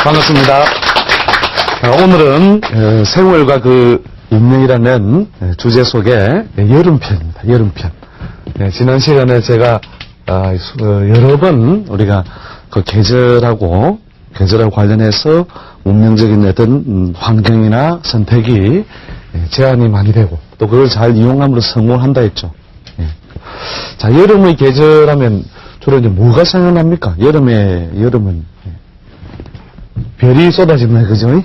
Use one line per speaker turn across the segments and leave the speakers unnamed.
반갑습니다. 오늘은 생활과 그 운명이라는 주제 속에 여름편입니다. 여름편. 지난 시간에 제가 여러 번 우리가 그 계절하고 관련해서 운명적인 어떤 환경이나 선택이 제한이 많이 되고 또 그걸 잘 이용함으로 성공한다 했죠. 자, 여름의 계절하면 주로 이제 뭐가 생각납니까? 여름은 별이 쏟아지나요, 그죠?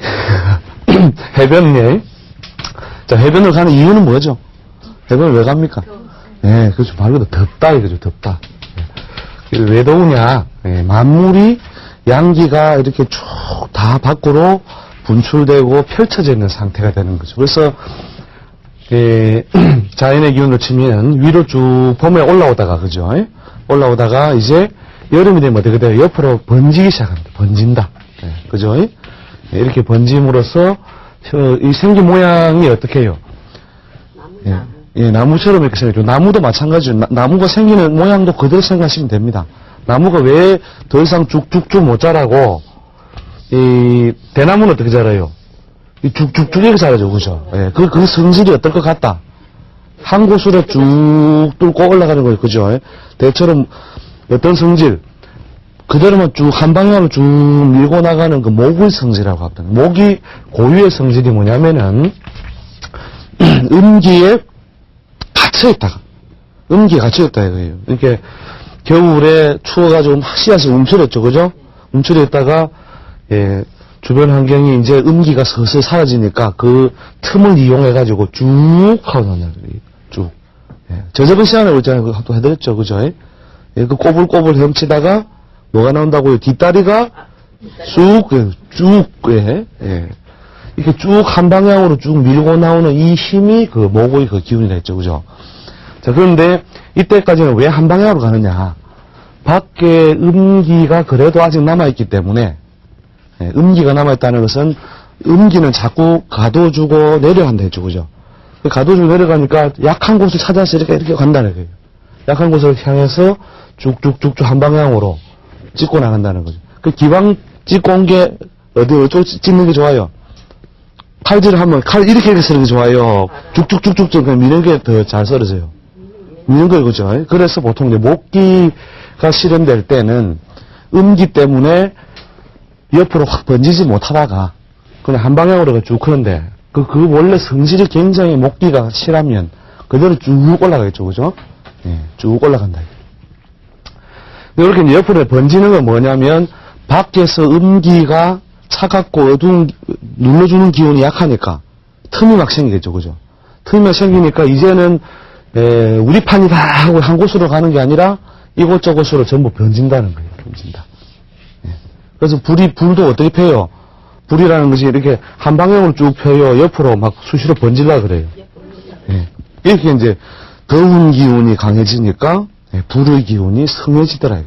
해변에. 자, 해변을 가는 이유는 뭐죠? 해변을 왜 갑니까? 예, 그렇죠. 말 그대로 덥다, 이거죠, 덥다. 왜 더우냐? 만물이 양기가 이렇게 쭉 다 밖으로 분출되고 펼쳐져 있는 상태가 되는 거죠. 그래서, 자연의 기운을 치면 위로 쭉 봄에 올라오다가, 그죠? 올라오다가 이제 여름이 되면 어떻게 돼요? 옆으로 번지기 시작합니다. 번진다. 그죠? 이렇게 번짐으로써 이 생긴 모양이 어떻게 해요? 나무처럼 이렇게 생겼죠. 나무도 마찬가지죠. 나무가 생기는 모양도 그대로 생각하시면 됩니다. 나무가 왜 더 이상 쭉쭉쭉 못 자라고, 이 대나무는 어떻게 자라요? 이 쭉쭉쭉 이렇게 자라죠. 그죠? 그 성질이 어떨 것 같다? 한 곳으로 쭉 뚫고 올라가는 거예요. 그죠? 대처럼 어떤 성질? 그대로만 쭉 한 방향으로 쭉 밀고 나가는 그 목의 성질이라고 합니다. 목이 고유의 성질이 뭐냐면은 음기에 갇혀있다가 이거예요. 이렇게 겨울에 추워가지고 막 씨앗이 움츠렸죠, 그죠? 움츠렸다가 주변 환경이 이제 음기가 서서히 사라지니까 그 틈을 이용해가지고 쭉 하고 나가요. 쭉. 저저번 시간에 있잖아요. 또 해드렸죠, 그죠? 그 꼬불꼬불 헤엄치다가 뭐가 나온다고요? 뒷다리가 쭉, 이렇게 쭉 한 방향으로 쭉 밀고 나오는 이 힘이 그 목의 그 기운이라 했죠. 그죠? 자, 그런데 이때까지는 왜 한 방향으로 가느냐? 밖에 음기가 그래도 아직 남아있기 때문에, 음기가 남아있다는 것은 음기는 자꾸 가둬주고 내려간다 했죠. 그죠? 가둬주고 내려가니까 약한 곳을 찾아서 이렇게 간다는 거예요. 약한 곳을 향해서 쭉쭉쭉쭉 한 방향으로 찍고 나간다는 거죠. 그 기왕 찍고 온 게 어디로 찍는 게 좋아요? 칼질을 하면 칼 이렇게 쓰는 게 좋아요. 쭉쭉쭉쭉 그냥 미는 게 더 잘 썰어져요. 미는 거예요, 그죠? 그래서 보통 이제 목기가 실현될 때는 음기 때문에 옆으로 확 번지지 못하다가 그냥 한 방향으로 쭉 하는데 그 원래 성질이 굉장히 목기가 실하면 그대로 쭉 올라가겠죠, 그죠? 쭉 올라간다. 이렇게 옆으로 번지는 건 뭐냐면 밖에서 음기가 차갑고 어두운 눌러주는 기운이 약하니까 틈이 막 생기겠죠, 그죠? 틈이 막 생기니까 이제는 우리 판이다 하고 한 곳으로 가는 게 아니라 이곳저곳으로 전부 번진다는 거예요. 번진다. 그래서 불도 어떻게 펴요? 불이라는 것이 이렇게 한 방향으로 쭉 펴요. 옆으로 막 수시로 번질라 그래요. 이렇게 이제 더운 기운이 강해지니까 불의 기운이 성해지더라.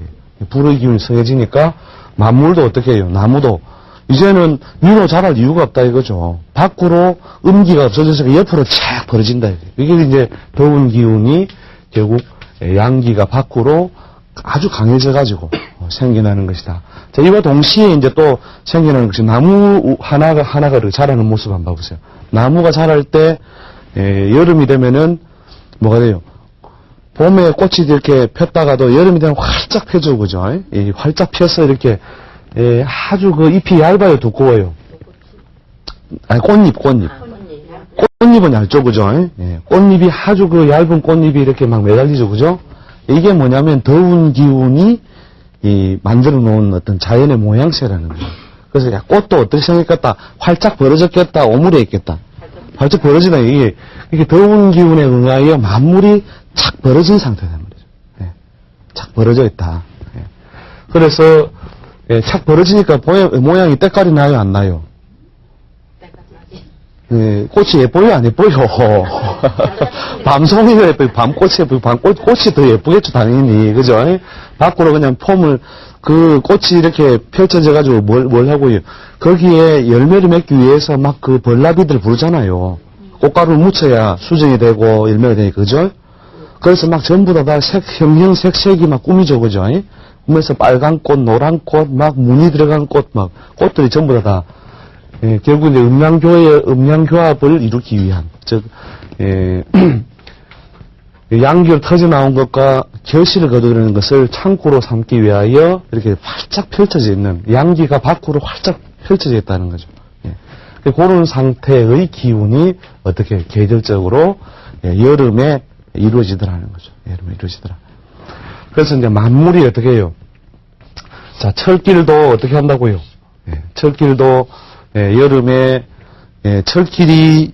불의 기운이 성해지니까 만물도 어떻게 해요? 나무도 이제는 위로 자랄 이유가 없다 이거죠. 밖으로 음기가 없어져서 옆으로 착 벌어진다. 이게 이제 더운 기운이 결국 양기가 밖으로 아주 강해져가지고 생겨나는 것이다. 자, 이와 동시에 이제 또 생겨나는 것이 나무 하나가 자라는 모습 한번 봐보세요. 나무가 자랄 때 여름이 되면은 뭐가 돼요? 봄에 꽃이 이렇게 폈다가도 여름이 되면 활짝 펴죠, 그죠? 활짝 펴서 이렇게, 아주 그 잎이 얇아요, 두꺼워요? 아니, 꽃잎. 꽃잎은 얇죠, 그죠? 꽃잎이 아주 그 얇은 꽃잎이 이렇게 막 매달리죠, 그죠? 이게 뭐냐면 더운 기운이 만들어 놓은 어떤 자연의 모양새라는 거예요. 그래서 야, 꽃도 어떻게 생겼겠다? 활짝 벌어졌겠다? 오므려 있겠다? 활짝 벌어지다. 이게 더운 기운에 의하여 만물이 착 벌어진 상태란 말이죠. 착 벌어져 있다. 그래서 착 벌어지니까 모양이 때깔이 나요, 안 나요? 꽃이 예뻐요, 안 예뻐요? 밤송이가 예뻐요, 밤꽃이 예뻐요, 밤꽃이 더 예쁘겠죠, 당연히. 그죠? 밖으로 그냥 폼을, 그 꽃이 이렇게 펼쳐져가지고 뭘 하고요. 거기에 열매를 맺기 위해서 막 그 벌나비들 부르잖아요. 꽃가루를 묻혀야 수정이 되고 열매가 되니까, 그죠? 그래서 막 전부 다 형형색색이 막 꾸미죠, 그죠? 그래서 빨간 꽃, 노란 꽃, 막 무늬 들어간 꽃, 막 꽃들이 전부 다 결국 이제 음양교합을 이루기 위한, 즉, 양기로 터져 나온 것과 결실을 거두는 것을 창구로 삼기 위하여 이렇게 활짝 펼쳐져 있는, 양기가 밖으로 활짝 펼쳐져 있다는 거죠. 그런 상태의 기운이 어떻게 계절적으로 여름에 이루어지더라는 거죠. 여름에 이루어지더라. 그래서 이제 만물이 어떻게 해요? 자, 철길도 어떻게 한다고요? 철길도 여름에 철길이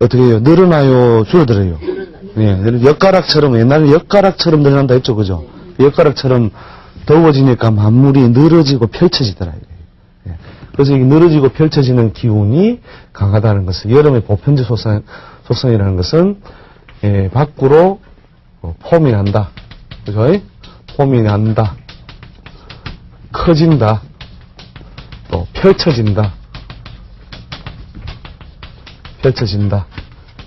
어떻게 해요? 늘어나요? 줄어들어요? 엿가락처럼, 옛날에 엿가락처럼 늘어난다 했죠, 그죠? 엿가락처럼 더워지니까 만물이 늘어지고 펼쳐지더라. 그래서 이 늘어지고 펼쳐지는 기운이 강하다는 것은, 여름의 보편적 속성이라는 것은 밖으로 폼이 난다. 그죠? 폼이 난다. 커진다. 또 펼쳐진다. 펼쳐진다.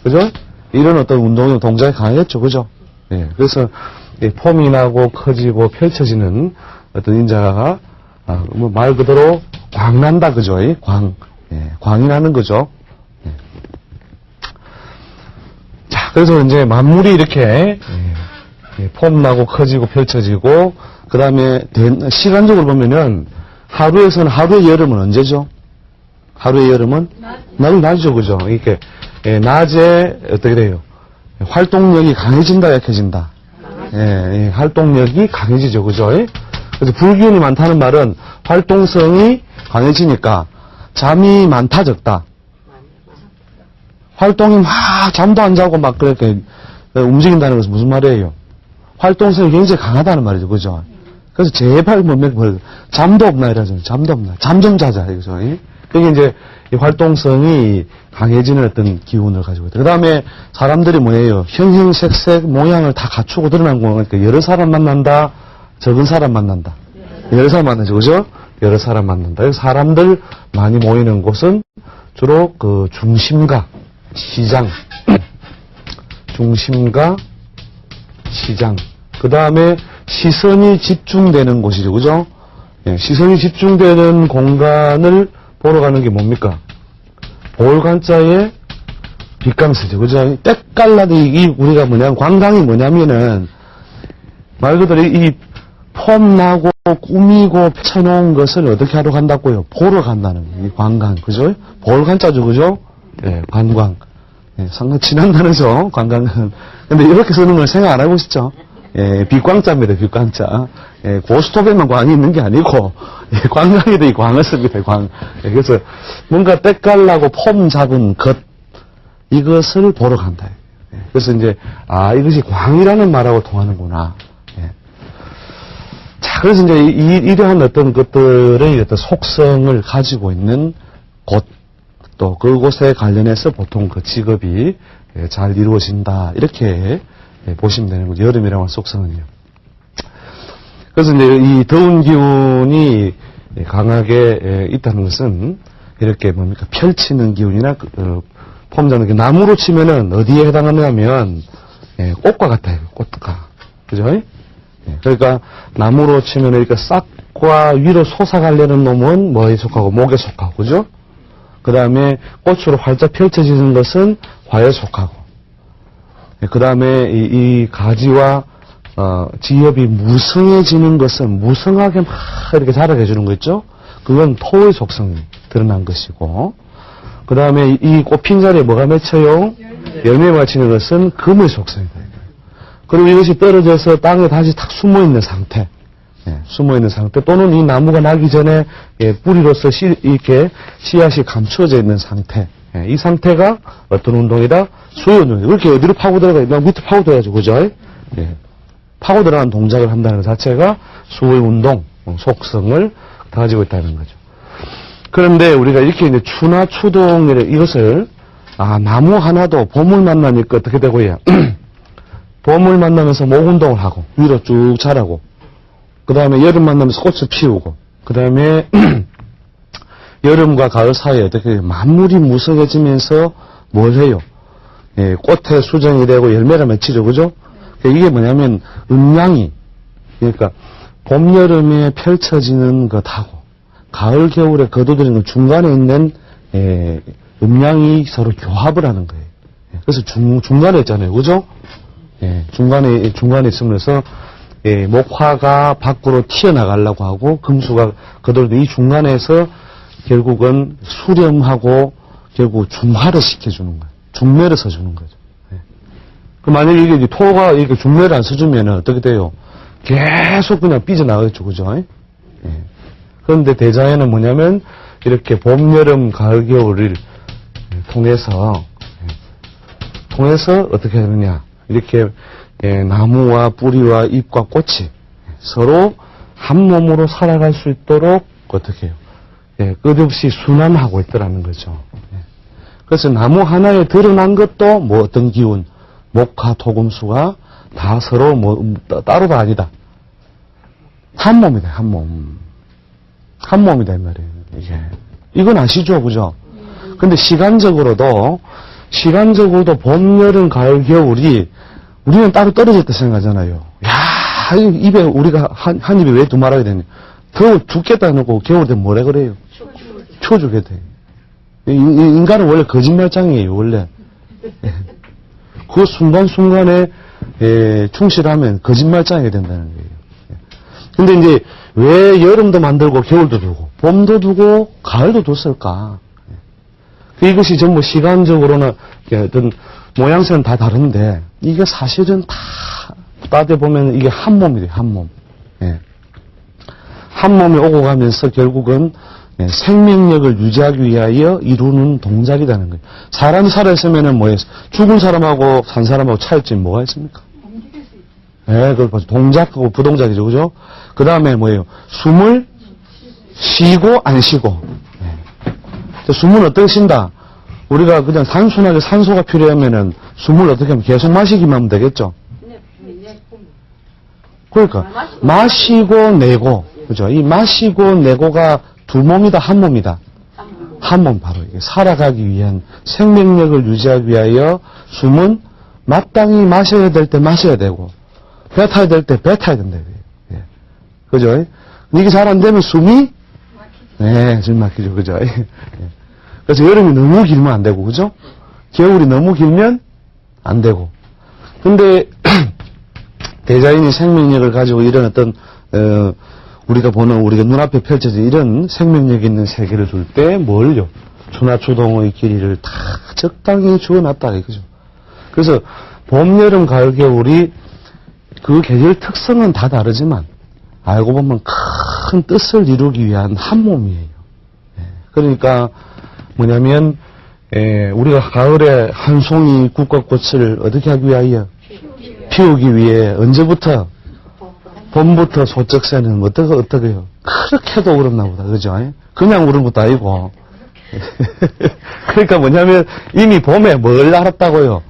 그죠? 이런 어떤 운동의 동작이 강하겠죠. 그죠? 그래서 폼이 나고 커지고 펼쳐지는 어떤 인자가 말 그대로 광난다. 그죠? 광이 나는 거죠. 자, 그래서 이제 만물이 이렇게 폼 나고 커지고 펼쳐지고, 그 다음에 시간적으로 보면은 하루에서는, 하루의 여름은 언제죠? 하루의 여름은? 낮이죠. 그죠? 이렇게 낮에 어떻게 돼요? 활동력이 강해진다, 약해진다? 활동력이 강해지죠. 그죠? 그래서 불기운이 많다는 말은 활동성이 강해지니까 잠이 많다, 적다? 활동이 막 잠도 안 자고 막 그렇게 움직인다는 것은 무슨 말이에요? 활동성이 굉장히 강하다는 말이죠. 그죠? 그래서 제발 잠도 없나 이러잖아요. 잠도 없나. 잠 좀 자자. 그죠? 그게 이제 이 활동성이 강해지는 어떤 기운을 가지고 있다. 그 다음에 사람들이 뭐예요? 형형색색 모양을 다 갖추고 드러난 거. 그러니까 여러 사람 만난다, 적은 사람 만난다. 여러 사람 만나죠. 그죠? 여러 사람 만난다. 그래서 사람들 많이 모이는 곳은 주로 그 중심가, 시장, 중심가, 시장. 그 다음에 시선이 집중되는 곳이죠. 그죠? 시선이 집중되는 공간을 보러 가는 게 뭡니까? 볼관자의 빛감수죠. 그죠? 때깔나도 우리가 관광이 뭐냐면은, 말 그대로 이 폼 나고 꾸미고 펼쳐놓은 것을 어떻게 하러 간다고요? 보러 간다는 거예요. 이 관광. 그죠? 볼관자죠. 그죠? 관광. 상당히 친한 단어죠. 관광은. 근데 이렇게 쓰는 걸 생각 안 하고 있죠? 빛광자입니다. 빛광자. 고스톱에만 광이 있는 게 아니고 관광에도 이 광을 씁니다. 광. 그래서 뭔가 때깔나고 폼 잡은 것, 이것을 보러 간다. 그래서 이제 이것이 광이라는 말하고 통하는구나. 자, 그래서 이제 이러한 어떤 것들의 어떤 속성을 가지고 있는 곳, 또 그곳에 관련해서 보통 그 직업이 잘 이루어진다. 이렇게 보시면 되는 거죠. 여름이라고 하는 속성은요. 그래서 이제 이 더운 기운이 강하게 있다는 것은 이렇게 뭡니까? 펼치는 기운이나 폼 잡는 기운. 나무로 치면은 어디에 해당하냐면 꽃과 같아요. 꽃과. 그죠? 그러니까 나무로 치면 이렇게 싹과 위로 솟아가려는 놈은 뭐에 속하고? 목에 속하고. 그죠? 그 다음에 꽃으로 활짝 펼쳐지는 것은 화에 속하고. 그 다음에 이 가지와 지엽이 무성해지는 것은 무성하게 막 이렇게 자라게 해주는 거 있죠? 그건 토의 속성이 드러난 것이고, 그 다음에 이 꽃핀 자리에 뭐가 맺혀요? 열매에 맞히는 것은 금의 속성이다. 그리고 이것이 떨어져서 땅에 다시 탁 숨어있는 상태, 숨어있는 상태, 또는 이 나무가 나기 전에 뿌리로서 이렇게 씨앗이 감추어져 있는 상태, 이 상태가 어떤 운동이다? 수의 운동이다. 그렇게 어디로 파고 들어가요? 막 밑에 파고 들어가죠. 그죠? 파고 들어가는 동작을 한다는 것 자체가 수의 운동, 속성을 가지고 있다는 거죠. 그런데 우리가 이렇게 이제 추나 추동, 이것을, 나무 하나도 봄을 만나니까 어떻게 되고요? 봄을 만나면서 목 운동을 하고, 위로 쭉 자라고, 그 다음에 여름 만나면서 꽃을 피우고, 그 다음에 여름과 가을 사이에 어떻게 만물이 무성해지면서 뭘 해요? 꽃에 수정이 되고 열매가 맺히죠. 그죠? 이게 뭐냐면 음양이, 그러니까 봄, 여름에 펼쳐지는 것하고 가을, 겨울에 거둬들이는 중간에 있는 음양이 서로 교합을 하는 거예요. 그래서 중간에 있잖아요. 그죠? 중간에 있으면서 목화가 밖으로 튀어나가려고 하고 금수가 거들도 이 중간에서 결국은 수렴하고 결국 중화를 시켜주는 거예요. 중매를 써주는 거죠. 그 만약에 이게 토가 이렇게 중매를 안 써주면 어떻게 돼요? 계속 그냥 삐져나가겠죠. 그죠? 그런데 대자연은 뭐냐면 이렇게 봄, 여름, 가을, 겨울을 통해서 어떻게 하느냐. 이렇게 나무와 뿌리와 잎과 꽃이 서로 한 몸으로 살아갈 수 있도록 어떻게 해요? 끝없이 순환하고 있더라는 거죠. 그래서 나무 하나에 드러난 것도 뭐 어떤 기운, 목화, 토금수가 다 서로 뭐 따로가 아니다. 한 몸이다, 한 몸. 한 몸이다, 이 말이에요, 이게. 이건 아시죠, 그죠? 근데 시간적으로도 봄, 여름, 가을, 겨울이 우리는 따로 떨어졌다 생각하잖아요. 야, 입에 우리가 한 입에 왜 두 말하게 되냐. 더 죽겠다 해놓고 겨울 되면 뭐라 그래요? 추워 죽겠다. 인간은 원래 거짓말장이에요, 원래. 그 순간순간에 충실하면 거짓말장이 된다는 거예요. 근데 이제 왜 여름도 만들고 겨울도 두고 봄도 두고 가을도 뒀을까? 이것이 전부 시간적으로는 어떤 모양새는 다 다른데 이게 사실은 다 따져보면 이게 한 몸이 돼요. 한 몸. 한 몸이 오고 가면서 결국은 생명력을 유지하기 위하여 이루는 동작이라는 거예요. 사람이 살아있으면은 뭐예요? 죽은 사람하고 산 사람하고 차이점이 뭐가 있습니까? 그걸 동작하고 부동작이죠. 그죠? 그 다음에 뭐예요? 숨을 쉬고 안 쉬고. 숨은 어떻게 쉰다? 우리가 그냥 단순하게 산소가 필요하면은 숨을 어떻게 하면 계속 마시기만 하면 되겠죠? 그러니까 마시고 내고, 그죠? 이 마시고 내고가 두 몸이다, 한 몸이다. 한 몸 바로 이게 살아가기 위한 생명력을 유지하기 위하여 숨은 마땅히 마셔야 될 때 마셔야 되고 뱉어야 될 때 뱉어야 된다. 그죠? 이게 잘 안 되면 숨이 숨 막히죠. 그죠? 그래서 여름이 너무 길면 안 되고, 그죠? 겨울이 너무 길면 안 되고. 근데, 대자연이 생명력을 가지고 이런 어떤, 우리가 보는, 우리가 눈앞에 펼쳐진 이런 생명력 있는 세계를 둘 때 뭘요? 초나초동의 길이를 다 적당히 주어놨다, 이거죠. 그래서, 봄, 여름, 가을, 겨울이 그 계절 특성은 다 다르지만, 알고 보면 큰 뜻을 이루기 위한 한 몸이에요. 그러니까, 뭐냐면, 우리가 가을에 한 송이 국화꽃을 어떻게 하기 위하여? 피우기 위해 언제부터? 봄부터 소쩍새는 어떻게 해요? 그렇게도 울었나 보다. 그죠? 그냥 울은 것도 아니고. 그러니까 뭐냐면 이미 봄에 뭘 알았다고요?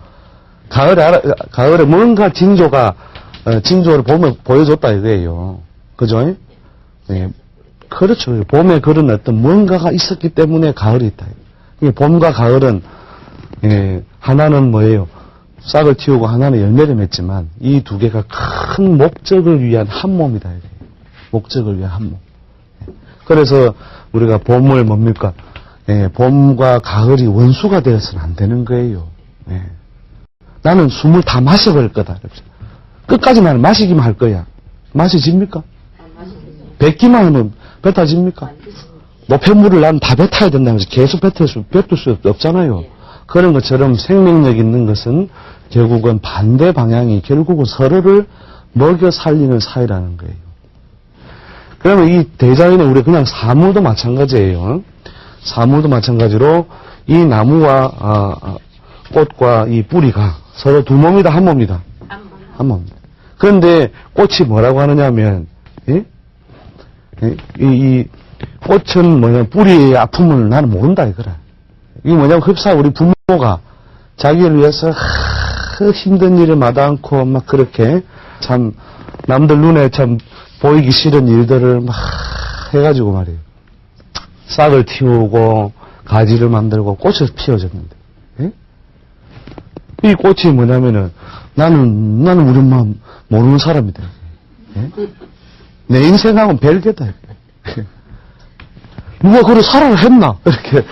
가을에 뭔가 징조를 봄에 보여줬다 이거예요. 그죠? 그렇죠. 봄에 그런 어떤 뭔가가 있었기 때문에 가을이 있다. 봄과 가을은, 하나는 뭐예요? 싹을 틔우고 하나는 열매를 맺지만, 이 두 개가 큰 목적을 위한 한 몸이다. 목적을 위한 한 몸. 그래서 우리가 봄을 뭡니까? 봄과 가을이 원수가 되어서는 안 되는 거예요. 나는 숨을 다 마셔버릴 거다. 끝까지 나는 마시기만 할 거야. 마셔집니까? 뱉기만 하면 뱉어집니까? 노폐물을 나는 다 뱉어야 된다면서 계속 뱉을 수 없잖아요. 그런 것처럼 생명력 있는 것은 결국은 반대 방향이 결국은 서로를 먹여 살리는 사이라는 거예요. 그러면 이 대자연에 우리 그냥 사물도 마찬가지예요. 사물도 마찬가지로 이 나무와 꽃과 이 뿌리가 서로 두 몸이다, 한 몸이다. 한 몸. 그런데 꽃이 뭐라고 하느냐면 이 꽃은 뭐냐면 뿌리의 아픔을 나는 모른다 이거라. 이게 뭐냐면 흡사 우리 부모가 자기를 위해서 힘든 일을 마다않고 막 그렇게 참 남들 눈에 참 보이기 싫은 일들을 막 해가지고 말이에요. 싹을 틔우고 가지를 만들고 꽃을 피워줬는데 이 꽃이 뭐냐면은 나는 우리 엄마 모르는 사람이다. 내 인생하고는 별개다. 누가 그걸 살아를 했나? 이렇게.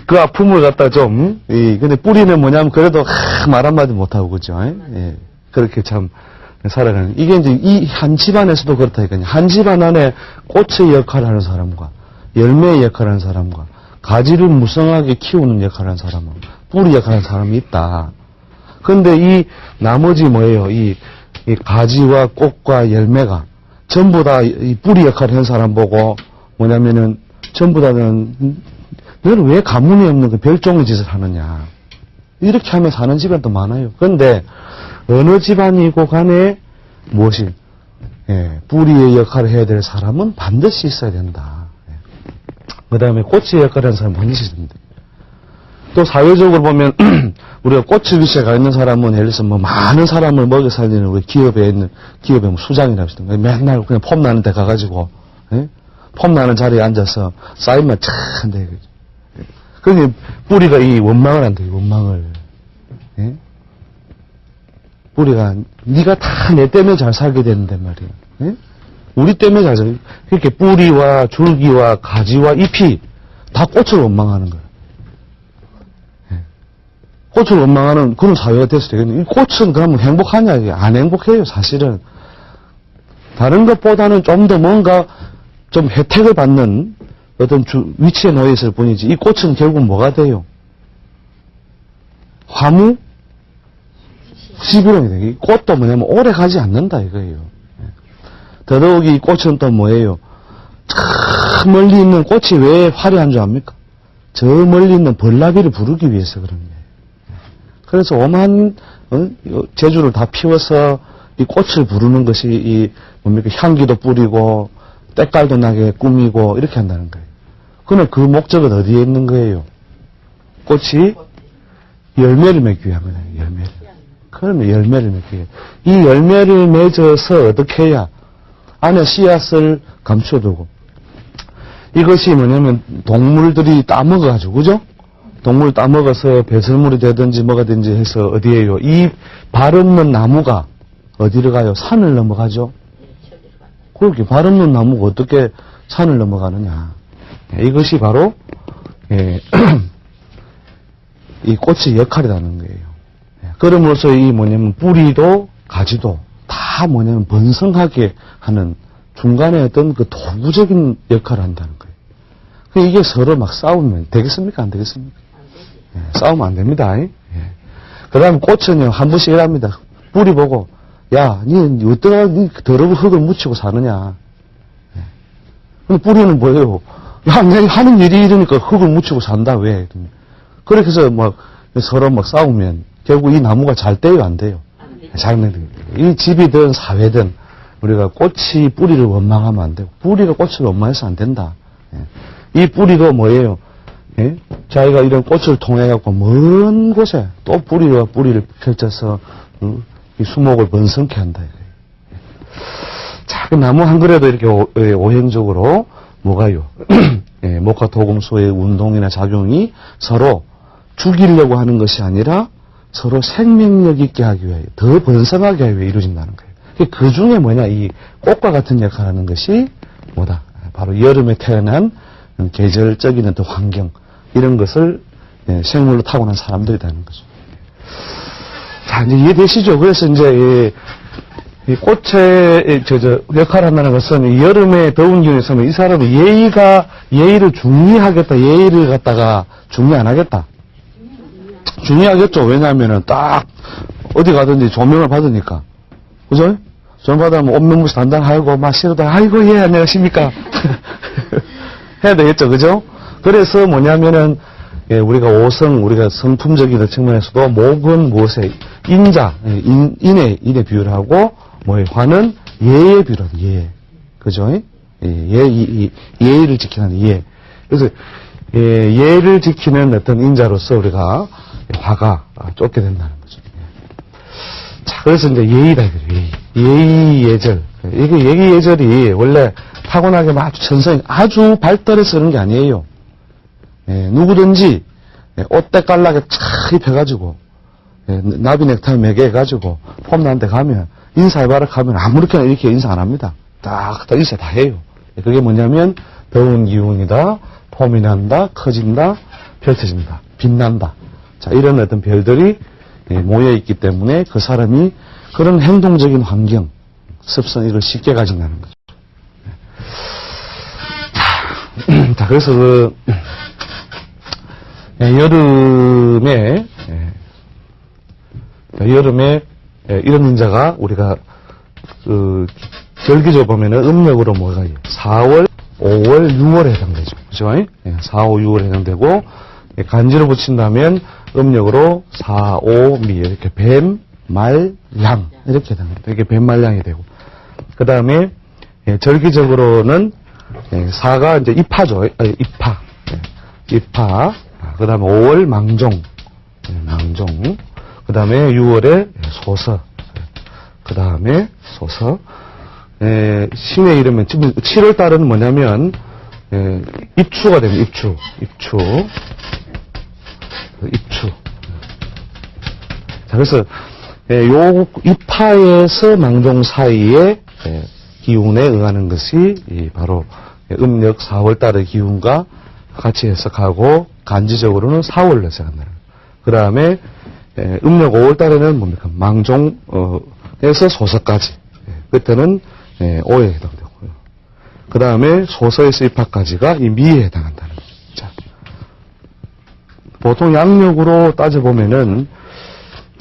그 아픔을 갖다 좀, 근데 뿌리는 뭐냐면, 그래도, 말 한마디 못하고, 그죠? 예. 그렇게 참, 살아가는. 이게 이제 이 한 집안에서도 그렇다니까요. 한 집안 안에 꽃의 역할을 하는 사람과, 열매의 역할을 하는 사람과, 가지를 무성하게 키우는 역할을 하는 사람은, 뿌리 역할을 하는 사람이 있다. 근데 이 나머지 뭐예요? 이 가지와 꽃과 열매가 전부 다 이 뿌리 역할을 하는 사람 보고 뭐냐면은 전부 다는 너는 왜 가문이 없는 그 별종의 짓을 하느냐. 이렇게 하면 사는 집안도 많아요. 그런데 어느 집안이고 간에 무엇이 뿌리의 역할을 해야 될 사람은 반드시 있어야 된다. 그 다음에 꽃의 역할을 하는 사람은 반드시 있어야 된다. 또 사회적으로 보면 우리가 꽃을 위시에 가 있는 사람은 예를 들어서 뭐 많은 사람을 먹여 살리는 우리 기업에 있는 기업의 뭐 수장이라 하시던가 맨날 그냥 폼 나는 데 가가지고 폼 나는 자리에 앉아서 쌓이면 참 한다 이거죠. 그러니 뿌리가 이 원망을 한다. 이 원망을. 뿌리가 네가 다 내 때문에 잘 살게 되는데 말이야. 우리 때문에 잘 살게. 그렇게 뿌리와 줄기와 가지와 잎이 다 꽃을 원망하는 거야. 꽃을 원망하는 그런 사회가 됐을 때, 이 꽃은 그러면 행복하냐? 이게 안 행복해요, 사실은. 다른 것보다는 좀 더 뭔가 좀 혜택을 받는 어떤 위치에 놓여 있을 뿐이지, 이 꽃은 결국 뭐가 돼요? 화무? 시부렁이 돼요. 이 꽃도 뭐냐면 오래 가지 않는다, 이거예요. 더더욱이 이 꽃은 또 뭐예요? 저 멀리 있는 꽃이 왜 화려한 줄 압니까? 저 멀리 있는 벌나비를 부르기 위해서 그런 거예요. 그래서 오만 제주를 다 피워서 이 꽃을 부르는 것이 이 뭡니까 향기도 뿌리고 때깔도 나게 꾸미고 이렇게 한다는 거예요. 그러면 그 목적은 어디에 있는 거예요? 꽃이 열매를 맺기 위함이에요. 열매를. 그러면 열매를 맺기 위해 이 열매를 맺어서 어떻게 해야 안에 씨앗을 감춰두고 이것이 뭐냐면 동물들이 따먹어가지고 그죠? 동물 따먹어서 배설물이 되든지 뭐가 되든지 해서 어디에요? 이 발 없는 나무가 어디로 가요? 산을 넘어가죠? 그렇게 발 없는 나무가 어떻게 산을 넘어가느냐. 이것이 바로 이 꽃의 역할이라는 거예요. 그럼으로써 이 뭐냐면 뿌리도 가지도 다 뭐냐면 번성하게 하는 중간에 어떤 그 도구적인 역할을 한다는 거예요. 이게 서로 막 싸우면 되겠습니까? 안 되겠습니까? 싸우면 안 됩니다. 그 다음에 꽃은요, 한 번씩 이랍니다. 뿌리 보고, 야, 니 어떠나 니 더러운 흙을 묻히고 사느냐. 근데 뿌리는 뭐예요? 야, 내가 하는 일이 이러니까 흙을 묻히고 산다, 왜? 그렇게 해서 막 서로 막 싸우면 결국 이 나무가 잘 돼요, 안 돼요? 잘 돼요. 이 집이든 사회든 우리가 꽃이 뿌리를 원망하면 안 되고, 뿌리가 꽃을 원망해서 안 된다. 이 뿌리가 뭐예요? 자기가 이런 꽃을 통해갖고 먼 곳에 또 뿌리와 뿌리를 펼쳐서 이 수목을 번성케 한다. 자, 그 나무 한 그래도 이렇게 오행적으로 뭐가요? 목화 토금소의 운동이나 작용이 서로 죽이려고 하는 것이 아니라 서로 생명력 있게 하기 위해 더 번성하게 하기 위해 이루어진다는 거예요. 그 중에 뭐냐? 이 꽃과 같은 역할을 하는 것이 뭐다? 바로 여름에 태어난 계절적인 어떤 환경 이런 것을 생물로 타고난 사람들이라는 거죠. 자, 이제 이해되시죠? 그래서 이제 이 꽃의 역할을 한다는 것은 이 여름에 더운 기운에서는 이 사람은 예의를 중요하겠다, 예의를 갖다가 중요 안 하겠다. 중요하겠죠. 왜냐하면은 딱 어디 가든지 조명을 받으니까, 그죠? 조명 받으면 옷명무시 단단하고 막 싫어다. 아이고 예 안녕하십니까? 해야 되겠죠, 그죠? 그래서 뭐냐면은, 우리가 우리가 성품적인 측면에서도 목은 무엇에, 인에 비유를 하고, 화는 예의 비유를 하죠, 예. 그죠? 예의를 지키는 예. 그래서, 예를 지키는 어떤 인자로서 우리가 화가 쫓게 된다는 거죠. 자, 그래서 이제 예의다, 예의 예절. 이게 예의 예절이 원래 타고나게 아주 천성이 아주 발달해서 그런 게 아니에요. 누구든지 옷 때깔나게 착 입혀가지고 나비 넥타이 매개해가지고 폼나한테 가면 인사해봐라 하면 아무렇게나 이렇게 인사 안 합니다. 딱 인사 다 해요. 그게 뭐냐면 더운 기운이다, 폼이 난다, 커진다, 펼쳐진다, 빛난다. 자, 이런 어떤 별들이 모여있기 때문에 그 사람이 그런 행동적인 환경, 습성 이걸 쉽게 가진다는 거죠. 자, 그래서 여름에 이런 인자가 우리가 절기적으로 보면은 음력으로 뭐가 4월, 5월, 6월에 해당되죠. 그죠? 4, 5, 6월에 해당되고 간지를 붙인다면 음력으로 4, 5, 미 이렇게 뱀, 말, 양 이렇게 해당됩니다. 이게 뱀, 말, 양이 되고 그 다음에 절기적으로는 4가 이제 입하죠. 입하. 입하. 그 다음에 5월 망종. 망종. 그 다음에 6월에 소서. 그 다음에 소서. 신의 이름은 7월 달은 뭐냐면 입추가 됩니다. 입추. 자, 그래서 요 입하에서 망종 사이에 기운에 응하는 것이 바로 음력 4월 달의 기운과 같이 해석하고 간지적으로는 4월로 해석한다는 거예요. 그 다음에 음력 5월 달에는 뭡니까? 망종에서 소서까지. 그때는 5에 해당되고요. 그 다음에 소서에서 입하까지가 이 미에 해당한다는 거죠. 자, 보통 양력으로 따져보면은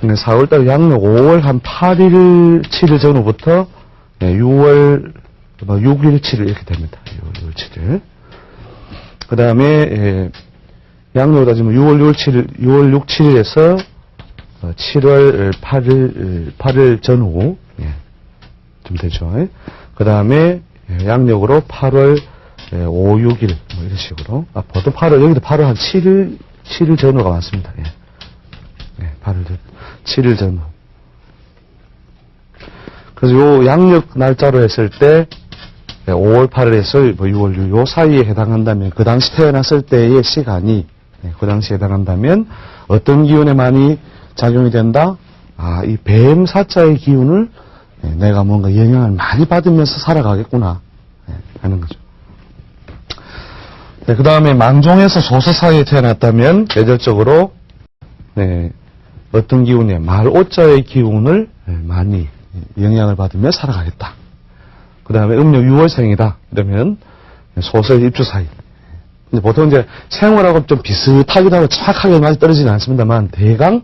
4월 달 양력 5월 한 8일, 7일 전후부터 6월 6일, 7일 이렇게 됩니다. 6월, 7일. 그 다음에 양력으로 따지면 6월 6, 7일에서 7월 8일 전후 좀 되죠. 그 다음에 양력으로 8월 5, 6일 뭐 이런 식으로 보통 8월 여기도 8월 한 7일 전후가 많습니다. 8월 7일 전후. 그래서 요 양력 날짜로 했을 때 5월 8일에서 6월 6일 요 사이에 해당한다면 그 당시 태어났을 때의 시간이 그 당시에 해당한다면 어떤 기운에 많이 작용이 된다? 이 뱀 사자의 기운을 내가 뭔가 영향을 많이 받으면서 살아가겠구나 하는 거죠. 그 다음에 망종에서 소서 사이에 태어났다면 계절적으로 어떤 기운에 말 오자의 기운을 많이 영향을 받으며 살아가겠다. 그 다음에 음력 6월생이다. 이러면 소서의 입주 사이. 보통 이제 생월하고 좀 비슷하기도 하고 정확하게 많이 떨어지진 않습니다만 대강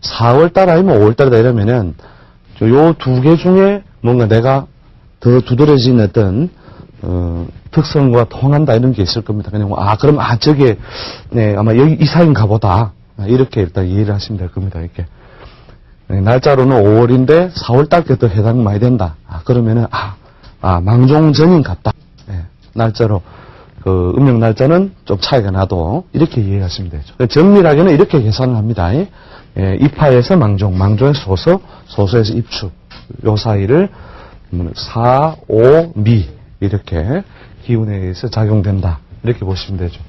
4월달 아니면 5월달이다 이러면은 요 두 개 중에 뭔가 내가 더 두드러진 어떤 특성과 통한다 이런 게 있을 겁니다. 그냥 그럼 저게 아마 여기 이 사이인가 보다. 이렇게 일단 이해를 하시면 될 겁니다. 이렇게 날짜로는 5월인데 4월달께 더 해당 많이 된다. 그러면은 망종 전인 같다. 날짜로 그 음력 날짜는 좀 차이가 나도 이렇게 이해하시면 되죠. 정밀하게는 이렇게 계산을 합니다. 입하에서 망종, 망종에서 소서, 소서에서 입추 요 사이를 4, 5, 미 이렇게 기운에 의해서 작용된다. 이렇게 보시면 되죠.